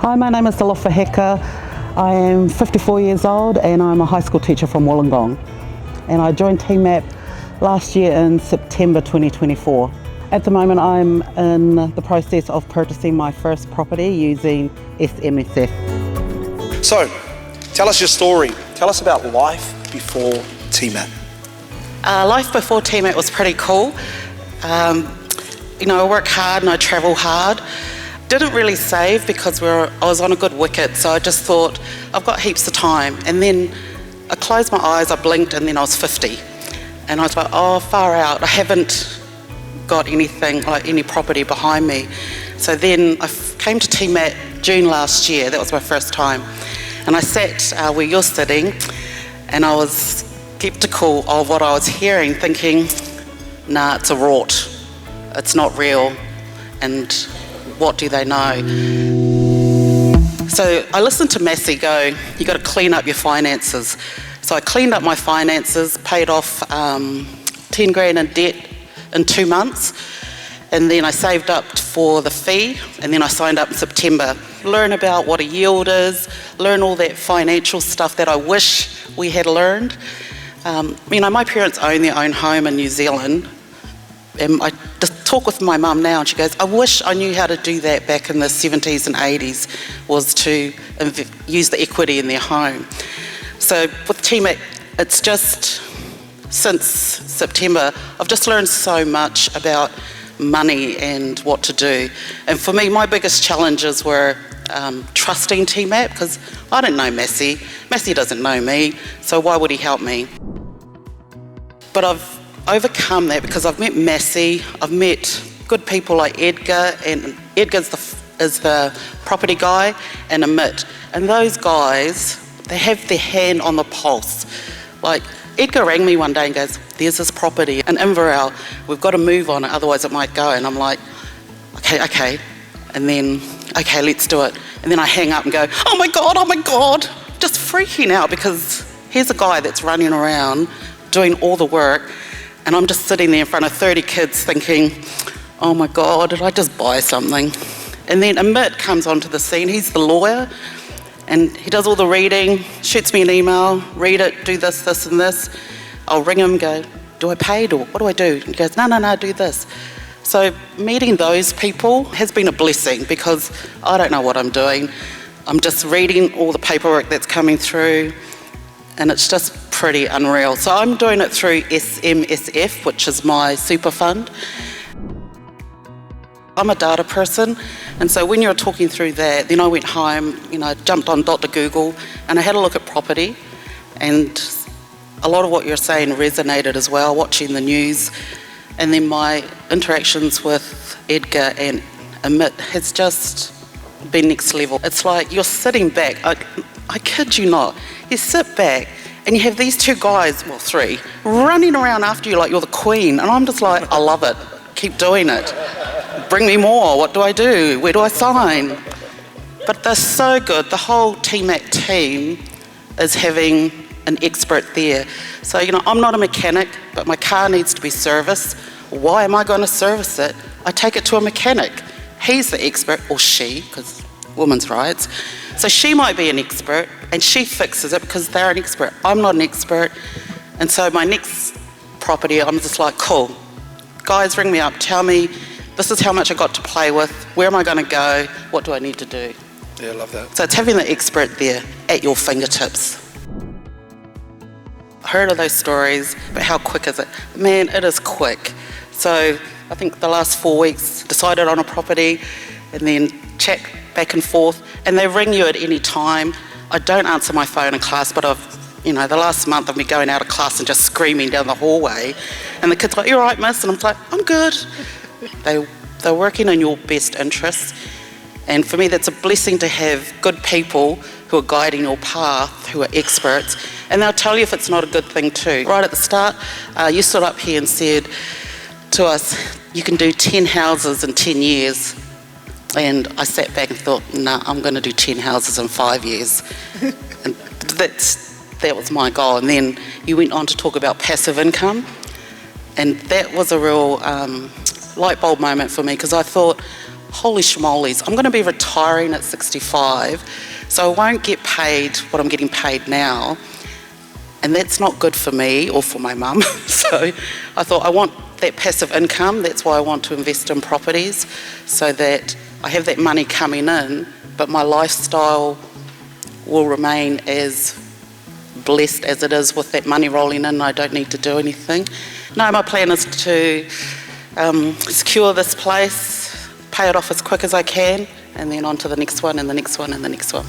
Hi, my name is Alofa. I am 54 years old and I'm a high school teacher from Wollongong. And I joined TMAP last year in September 2024. At the moment I'm in the process of purchasing my first property using SMSF. So, tell us your story. Tell us about life before TMAP. Life before TMAP was pretty cool. I work hard and I travel hard. Didn't really save because I was on a good wicket, so I just thought, I've got heaps of time. And then I closed my eyes, I blinked, and then I was 50. And I was like, oh, far out. I haven't got anything, like any property behind me. So then I came to TMAP June last year. That was my first time. And I sat where you're sitting, and I was skeptical of what I was hearing, thinking, nah, it's a rort. It's not real. And what do they know? So I listened to Massey go, you got to clean up your finances. So I cleaned up my finances, paid off 10 grand in debt in 2 months, and then I saved up for the fee, and then I signed up in September. Learn about what a yield is, learn all that financial stuff that I wish we had learned. My parents own their own home in New Zealand, and I just talk with my mum now and she goes, I wish I knew how to do that back in the 70s and 80s, was to use the equity in their home. So with TMAP, it's just since September, I've just learned so much about money and what to do. And for me, my biggest challenges were trusting TMAP, because I don't know Massey. Massey doesn't know me, so why would he help me? But I've overcome that because I've met Massey, I've met good people like Edgar, and Edgar is the property guy, and Amit. And those guys, they have their hand on the pulse. Like, Edgar rang me one day and goes, there's this property in Inverell, we've got to move on it, otherwise it might go. And I'm like, okay. And then, okay, let's do it. And then I hang up and go, oh my God, just freaking out, because here's a guy that's running around doing all the work, and I'm just sitting there in front of 30 kids thinking, oh my God, did I just buy something? And then Amit comes onto the scene, he's the lawyer, and he does all the reading, shoots me an email, read it, do this and this. I'll ring him and go, do I pay it or what do I do? And he goes, no, do this. So meeting those people has been a blessing, because I don't know what I'm doing. I'm just reading all the paperwork that's coming through, and it's just pretty unreal. So I'm doing it through SMSF, which is my super fund. I'm a data person, and so when you're talking through that, then I went home, jumped on Dr. Google, and I had a look at property, and a lot of what you're saying resonated as well, watching the news. And then my interactions with Edgar and Amit has just been next level. It's like you're sitting back, I kid you not, you sit back and you have these two guys, well, three, running around after you like you're the queen. And I'm just like, I love it, keep doing it. Bring me more, what do I do? Where do I sign? But they're so good. The whole TMAP team is having an expert there. So, I'm not a mechanic, but my car needs to be serviced. Why am I going to service it? I take it to a mechanic. He's the expert, or she, because women's rights. So she might be an expert, and she fixes it because they're an expert. I'm not an expert. And so my next property, I'm just like, cool. Guys, ring me up, tell me, this is how much I got to play with, where am I going to go, what do I need to do? Yeah, I love that. So it's having the expert there at your fingertips. I heard of those stories, but how quick is it? Man, it is quick. So I think the last 4 weeks, decided on a property, and then chat back and forth, and they ring you at any time. I don't answer my phone in class, but the last month I've been going out of class and just screaming down the hallway, and the kids are like, you all right, miss? And I'm like, I'm good. They're working in your best interests, and for me that's a blessing to have good people who are guiding your path, who are experts, and they'll tell you if it's not a good thing too. Right at the start, you stood up here and said to us, you can do 10 houses in 10 years. And I sat back and thought, nah, I'm going to do 10 houses in 5 years. And that was my goal. And then you went on to talk about passive income. And that was a real light bulb moment for me, because I thought, holy schmolies, I'm going to be retiring at 65, so I won't get paid what I'm getting paid now, and that's not good for me or for my mum. So I thought I want that passive income. That's why I want to invest in properties, so that I have that money coming in, but my lifestyle will remain as blessed as it is with that money rolling in. I don't need to do anything. No, my plan is to secure this place, pay it off as quick as I can, and then on to the next one and the next one and the next one.